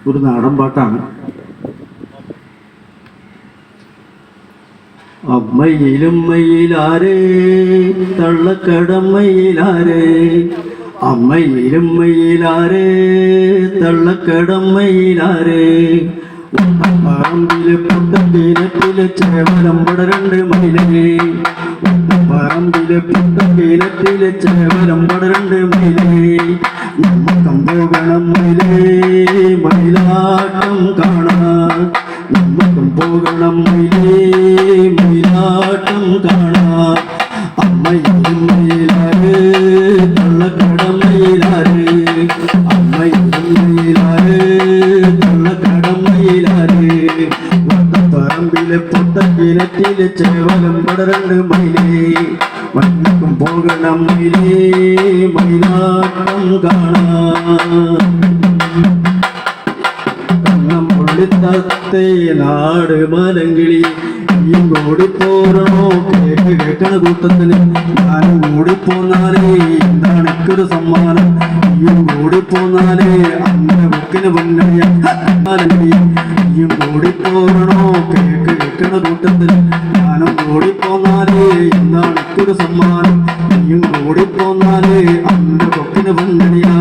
ഒരു നാടൻ പാട്ടാണ്. അമ്മയിലും മയിലാരേ തള്ളക്കടമ്മയിലാരേ, അമ്മയിലും മയിലാരേ തള്ളക്കടമ്മയിലാരേ, പറമ്പിലെ പുട്ടക്കീനത്തിലെ ചേവലം പടരണ്ട് മയിലേ, പറമ്പിലെ പുട്ടക്കീനത്തിലെ ചേവലം പടരണ്ട് മയിലേ, നമ്മക്കം പോകണം മയിലേ മയിലാട്ടം കാണാൻ, നമ്മക്കം പോകണം മയിലേ മയിലാട്ടം കാണാൻ. അമ്മയിലും മയിലാരേ തള്ളക്കടമ്മയിലാരേ, അമ്മയിലും മയിലാരേ തള്ളക്കടമ്മയിലാരേ, പറമ്പിലെ പൊട്ടക്കിണറ്റിലെ ചേവലം പടരണ്ട് മയിലേ, മണ്ണും പോകണം മയിലേ മയിലാട്ടം കാണാൻ. കണ്ണം പൊള്ളിത്തത്തേ നാട് മലങ്കിളി ഓടിപ്പോരണോ കേക്ക് കേൾക്കണ കൂട്ടത്തിന്, ഞാനും ഓടിപ്പോന്നാലേ എന്താണ് എനിക്കൊരു സമ്മാനം, ഈയും ഓടിപ്പോന്നാലേ അമ്മ വെക്കിന് പൊന്നണിയും ഓടിപ്പോരണോ കേക്ക് കേൾക്കണ കൂട്ടത്തിന്, ഞാനും ഓടിപ്പോന്നാലേ എന്താണ് എനിക്കൊരു സമ്മാനം, ഈയും ഓടിപ്പോന്നാലേ അമ്മ വെക്കിന് പൊന്നണിയാ.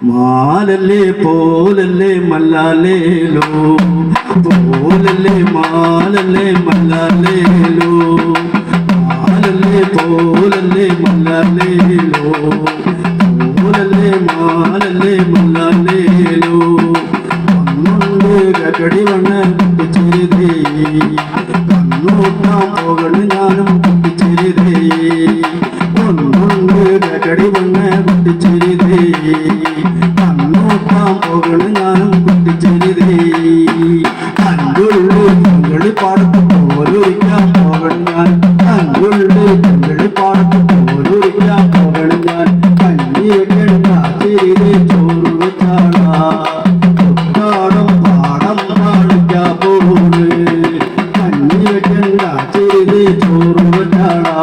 മാലല്ലേ പോലല്ലേ മല്ലാലേലോ, പോലല്ലേ മാലല്ലേ മല്ലാലേലോ, മാലല്ലേ പോലല്ലേ മല്ലാലേലോ, പോലല്ലേ മാലല്ലേ മല്ലാലേലോ, കണ്ണുണ്ട് കടി വണ്ണ കുട്ടിച്ചെരുതേ, കണ്ണൂട്ടാൻ പോകണ് ഞാനും കുട്ടിച്ചെരുതേ, ഒന്നുണ്ട് കടി വണ്ണ കുട്ടിച്ചെരുതേ, കണ്ണൂട്ടാൻ പോകണ് ഞാനും കുട്ടിച്ചെരുതേ, കണ്ടുള്ളു കങ്ങളി പാടത്ത് പോലൊരിക്കാൻ പോകണം ഞാൻ, കണ്ടുള്ളു കങ്ങളി പാടത്ത് പോലൊരിക്കാൻ പോകണം ഞാൻ, കഞ്ഞി വെക്കണ്ട ചെരിതേ ചോറ് വെച്ചാടാ, കൊട്ടാടം പാടം കാണിക്കാ പോണ്, കഞ്ഞി വെക്കണ്ട ചെരിതേ ചോറ് വെച്ചാടാ.